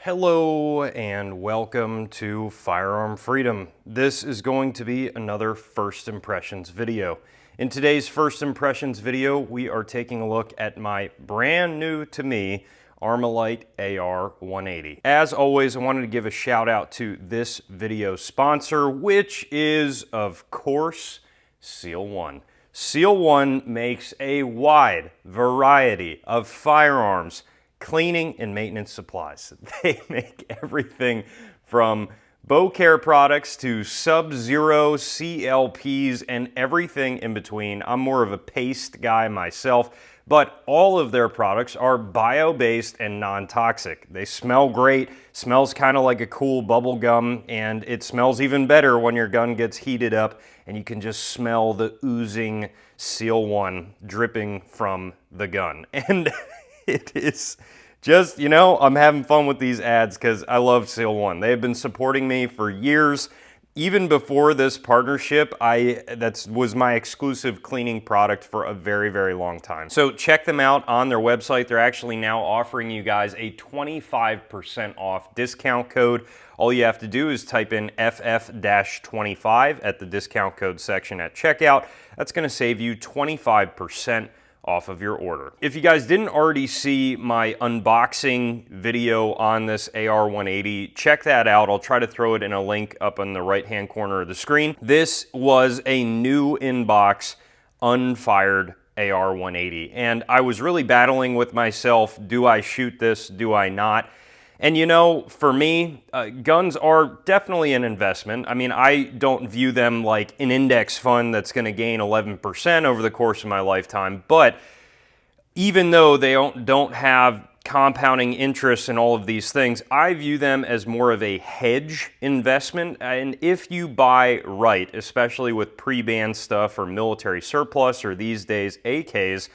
Hello and welcome to Firearm Freedom. This is going to be another First Impressions video. In today's First Impressions video, we are taking a look at my brand new to me Armalite AR-180. As always, I wanted to give a shout out to this video sponsor, which is, of course, Seal One. Seal One makes a wide variety of firearms, cleaning and maintenance supplies. They make everything from bow care products to Sub-Zero CLPs and everything in between. I'm more of a paste guy myself, but all of their products are bio-based and non-toxic. They smell great, smells kind of like a cool bubble gum, and it smells even better when your gun gets heated up and you can just smell the oozing Seal One dripping from the gun. And it is just, you know, I'm having fun with these ads because I love Seal One. They have been supporting me for years. Even before this partnership, that was my exclusive cleaning product for a very, very long time. So check them out on their website. They're actually now offering you guys a 25% off discount code. All you have to do is type in FF-25 at the discount code section at checkout. That's going to save you 25% off of your order. If you guys didn't already see my unboxing video on this AR-180, check that out. I'll try to throw it in a link up on the right-hand corner of the screen. This was a new in-box, unfired AR-180, and I was really battling with myself. Do I shoot this? Do I not? And you know, for me, guns are definitely an investment. I mean, I don't view them like an index fund that's going to gain 11% over the course of my lifetime. But even though they don't have compounding interest in all of these things, I view them as more of a hedge investment. And if you buy right, especially with pre-ban stuff or military surplus or these days AKs,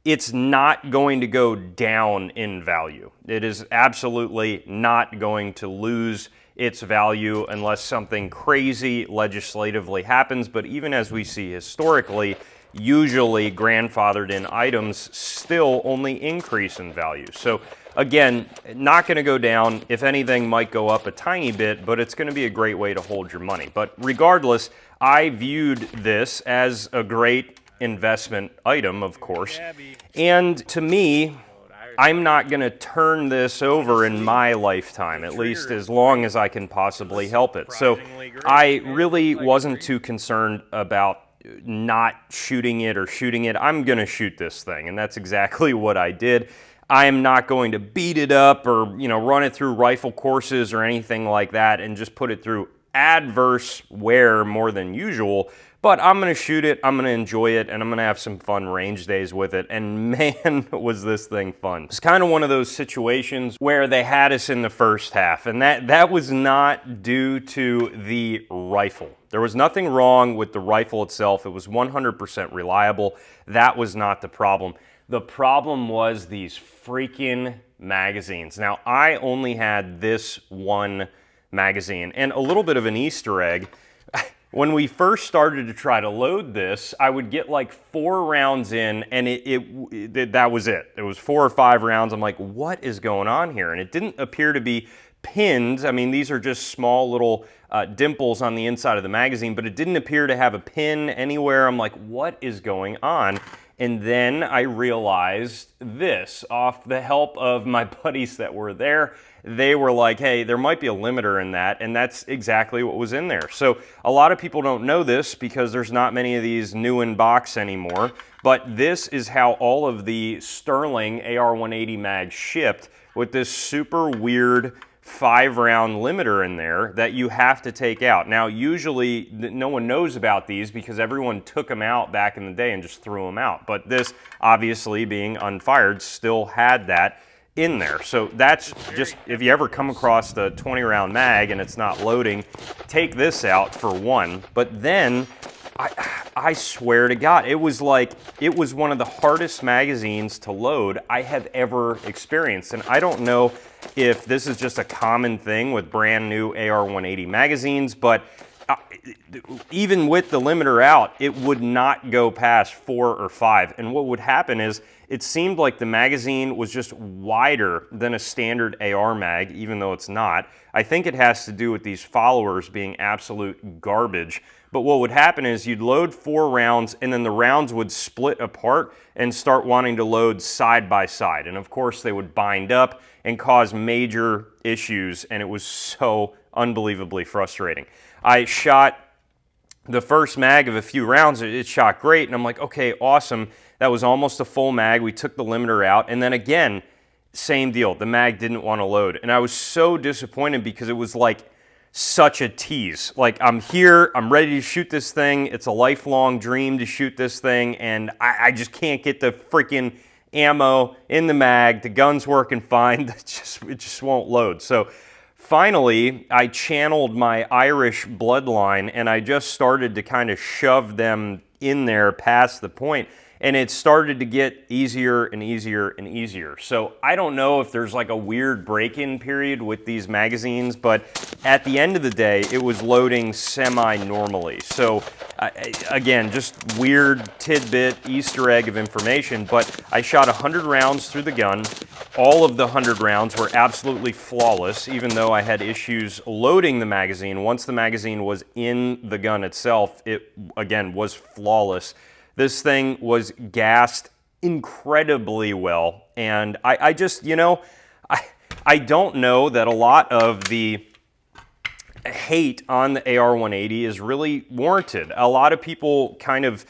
it's not going to go down in value. It is absolutely not going to lose its value unless something crazy legislatively happens. But even as we see historically, usually grandfathered in items still only increase in value. So again, not going to go down. If anything, might go up a tiny bit, but it's going to be a great way to hold your money. But regardless, I viewed this as a great investment item, of course. And to me, I'm not going to turn this over in my lifetime, at least as long as I can possibly help it. So I really wasn't too concerned about not shooting it or shooting it. I'm going to shoot this thing, and that's exactly what I did. I am not going to beat it up or, you know, run it through rifle courses or anything like that and just put it through adverse wear more than usual. But I'm going to shoot it, I'm going to enjoy it, and I'm going to have some fun range days with it. And man, was this thing fun. It's kind of one of those situations where they had us in the first half, and that was not due to the rifle. There was nothing wrong with the rifle itself. It was 100% reliable. That was not the problem. The problem was these freaking magazines. Now, I only had this one magazine, and a little bit of an Easter egg. When we first started to try to load this, I would get like 4 rounds in, and that was it. It was 4 or 5 rounds. I'm like, what is going on here? And it didn't appear to be pinned. I mean, these are just small little dimples on the inside of the magazine, but it didn't appear to have a pin anywhere. I'm like, what is going on? And then I realized this, off the help of my buddies that were there. They were like, hey, there might be a limiter in that, and that's exactly what was in there. So a lot of people don't know this because there's not many of these new in box anymore, but this is how all of the Sterling AR-180 mags shipped, with this super weird 5-round limiter in there that you have to take out. Now, usually no one knows about these because everyone took them out back in the day and just threw them out. But this, obviously being unfired, still had that in there. So that's just, if you ever come across the 20-round mag and it's not loading, take this out for one. But then I swear to God, it was one of the hardest magazines to load I have ever experienced. And I don't know if this is just a common thing with brand new AR-180 magazines, but even with the limiter out, it would not go past 4 or 5. And what would happen is it seemed like the magazine was just wider than a standard AR mag, even though it's not. I think it has to do with these followers being absolute garbage. But what would happen is you'd load 4 rounds and then the rounds would split apart and start wanting to load side by side. And of course they would bind up and cause major issues, and it was so unbelievably frustrating. I shot the first mag of a few rounds, it shot great, and I'm like, okay, awesome. That was almost a full mag. We took the limiter out, and then again, same deal. The mag didn't want to load, and I was so disappointed because it was like such a tease. Like, I'm here, I'm ready to shoot this thing. It's a lifelong dream to shoot this thing, and I just can't get the freaking ammo in the mag. The gun's working fine. It just won't load. So finally, I channeled my Irish bloodline, and I just started to kind of shove them in there past the point. And it started to get easier and easier and easier. So I don't know if there's like a weird break-in period with these magazines, but at the end of the day, it was loading semi-normally. So again, just weird tidbit, Easter egg of information, but I shot 100 rounds through the gun. All of the 100 rounds were absolutely flawless, even though I had issues loading the magazine. Once the magazine was in the gun itself, it again was flawless. This thing was gassed incredibly well, and I just, you know, I don't know that a lot of the hate on the AR-180 is really warranted. A lot of people kind of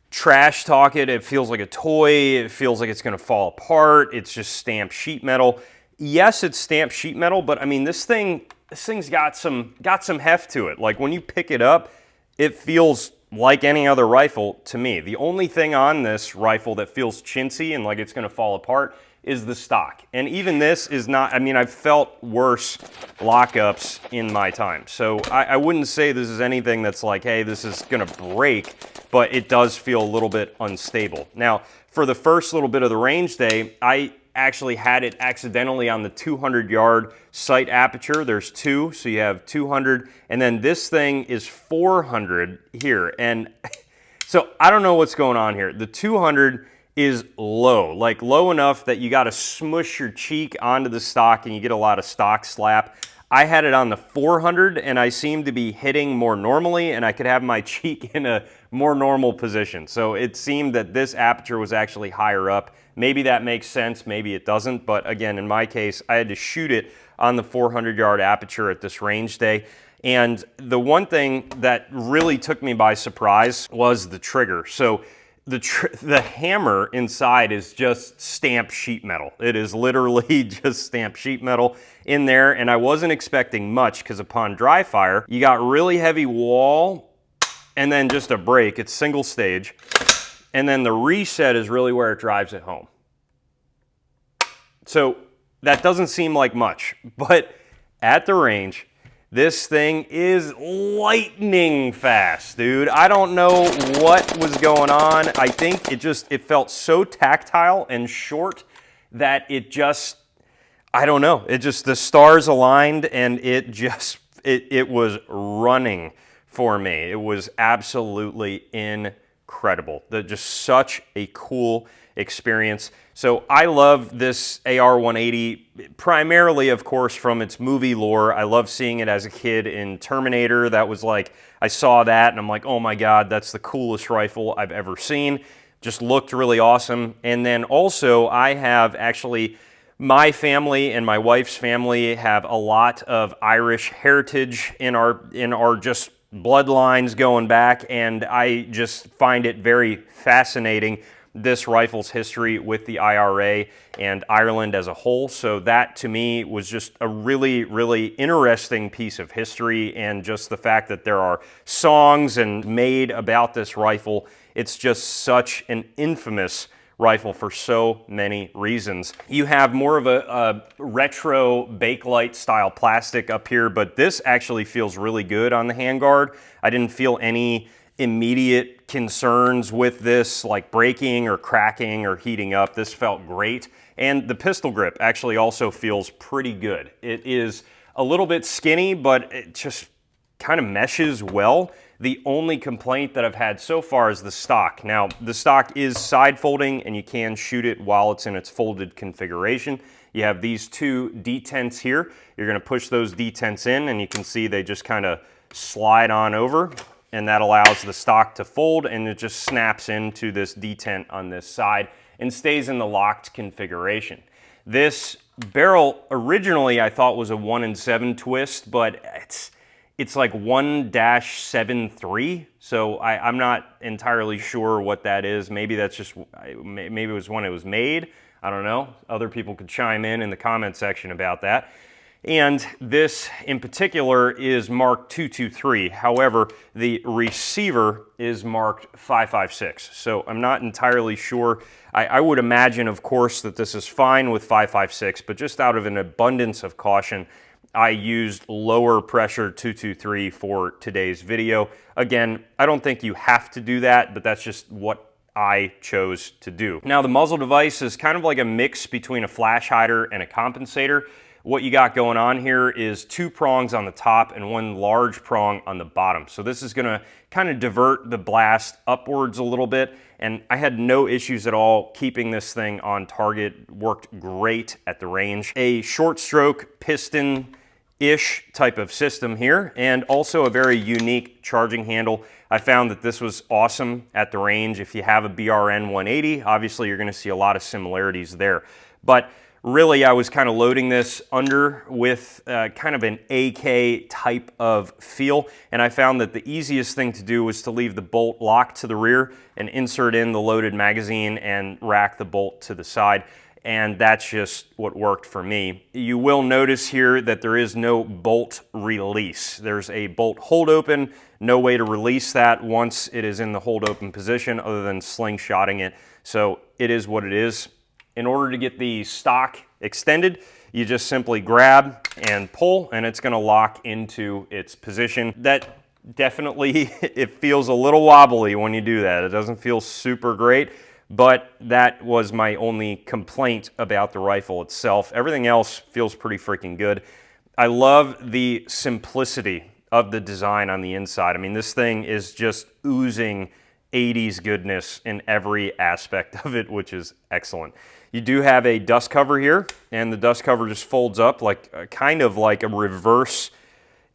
trash talk it. It feels like a toy. It feels like it's going to fall apart. It's just stamped sheet metal. Yes, it's stamped sheet metal, but I mean, this thing's got some heft to it. Like, when you pick it up, it feels like any other rifle to me. The only thing on this rifle that feels chintzy and like it's going to fall apart is the stock. And even this is not, I mean, I've felt worse lockups in my time. So I wouldn't say this is anything that's like, hey, this is going to break, but it does feel a little bit unstable. Now, for the first little bit of the range day, I actually had it accidentally on the 200-yard sight aperture. There's 2, so you have 200, and then this thing is 400 here. And so I don't know what's going on here. The 200 is low, like low enough that you got to smush your cheek onto the stock and you get a lot of stock slap. I had it on the 400 and I seemed to be hitting more normally, and I could have my cheek in a more normal position. So it seemed that this aperture was actually higher up. Maybe that makes sense, maybe it doesn't, but again, in my case, I had to shoot it on the 400-yard aperture at this range day. And the one thing that really took me by surprise was the trigger. So the hammer inside is just stamped sheet metal. It is literally just stamped sheet metal in there, and I wasn't expecting much because upon dry fire, you got really heavy wall and then just a break. It's single stage. And then the reset is really where it drives it home. So that doesn't seem like much, but at the range, this thing is lightning fast, dude. I don't know what was going on. I think it felt so tactile and short that it just, I don't know. It just, the stars aligned and it was running for me. It was absolutely incredible. Just such a cool experience. So I love this AR-180 primarily, of course, from its movie lore. I love seeing it as a kid in Terminator. That was like, I saw that and I'm like, oh my God, that's the coolest rifle I've ever seen. Just looked really awesome. And then also I have actually, my family and my wife's family have a lot of Irish heritage in our just bloodlines going back, and I just find it very fascinating, this rifle's history with the IRA and Ireland as a whole. So that to me was just a really, really interesting piece of history, and just the fact that there are songs and made about this rifle. It's just such an infamous rifle for so many reasons. You have more of a retro Bakelite style plastic up here, but this actually feels really good on the handguard. I didn't feel any immediate concerns with this, like breaking or cracking or heating up. This felt great. And the pistol grip actually also feels pretty good. It is a little bit skinny, but it just kind of meshes well. The only complaint that I've had so far is the stock. Now, the stock is side folding and you can shoot it while it's in its folded configuration. You have these two detents here. You're gonna push those detents in and you can see they just kind of slide on over, and that allows the stock to fold, and it just snaps into this detent on this side and stays in the locked configuration. This barrel originally I thought was a 1-in-7 twist, but it's like 1-73, so I'm not entirely sure what that is. Maybe that's just, maybe it was when it was made. I don't know. Other people could chime in the comment section about that. And this in particular is marked 223. However, the receiver is marked 556. So I'm not entirely sure. I would imagine, of course, that this is fine with 556, but just out of an abundance of caution, I used lower pressure 223 for today's video. Again, I don't think you have to do that, but that's just what I chose to do. Now, the muzzle device is kind of like a mix between a flash hider and a compensator. What you got going on here is 2 prongs on the top and 1 large prong on the bottom. So this is gonna kind of divert the blast upwards a little bit, and I had no issues at all keeping this thing on target. Worked great at the range. A short stroke piston-ish type of system here, and also a very unique charging handle. I found that this was awesome at the range. If you have a AR-180, obviously you're gonna see a lot of similarities there. But really, I was kind of loading this under with kind of an AK type of feel, and I found that the easiest thing to do was to leave the bolt locked to the rear and insert in the loaded magazine and rack the bolt to the side, and that's just what worked for me. You will notice here that there is no bolt release. There's a bolt hold open, no way to release that once it is in the hold open position other than slingshotting it, so it is what it is. In order to get the stock extended, you just simply grab and pull, and it's gonna lock into its position. That definitely, it feels a little wobbly when you do that. It doesn't feel super great, but that was my only complaint about the rifle itself. Everything else feels pretty freaking good. I love the simplicity of the design on the inside. I mean, this thing is just oozing 80s goodness in every aspect of it, which is excellent. You do have a dust cover here, and the dust cover just folds up like kind of like a reverse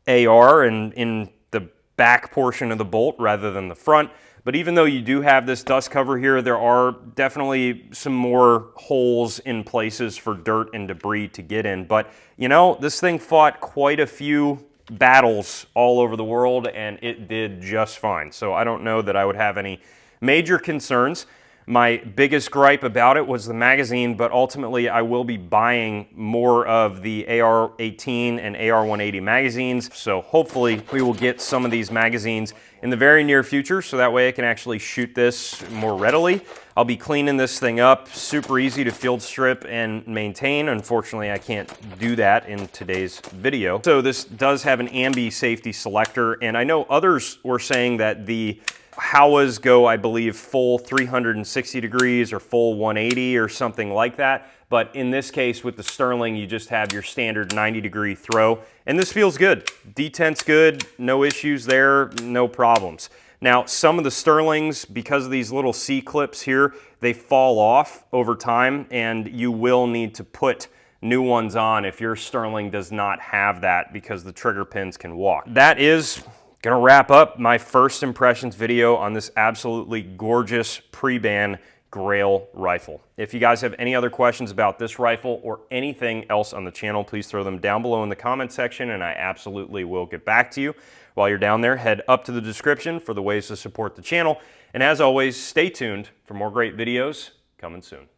AR and in the back portion of the bolt rather than the front. But even though you do have this dust cover here, there are definitely some more holes in places for dirt and debris to get in. But you know, this thing fought quite a few battles all over the world, and it did just fine. So I don't know that I would have any major concerns. My biggest gripe about it was the magazine, but ultimately I will be buying more of the AR-18 and AR-180 magazines. So hopefully we will get some of these magazines in the very near future, so that way I can actually shoot this more readily. I'll be cleaning this thing up, super easy to field strip and maintain. Unfortunately, I can't do that in today's video. So this does have an ambi safety selector, and I know others were saying that the Howas go, I believe, full 360 degrees or full 180 or something like that. But in this case, with the Sterling, you just have your standard 90-degree throw. And this feels good. Detent's good, no issues there, no problems. Now, some of the Sterlings, because of these little C-clips here, they fall off over time, and you will need to put new ones on if your Sterling does not have that, because the trigger pins can walk. That is gonna wrap up my first impressions video on this absolutely gorgeous pre-ban Grail rifle. If you guys have any other questions about this rifle or anything else on the channel, please throw them down below in the comment section, and I absolutely will get back to you. While you're down there, head up to the description for the ways to support the channel, and as always, stay tuned for more great videos coming soon.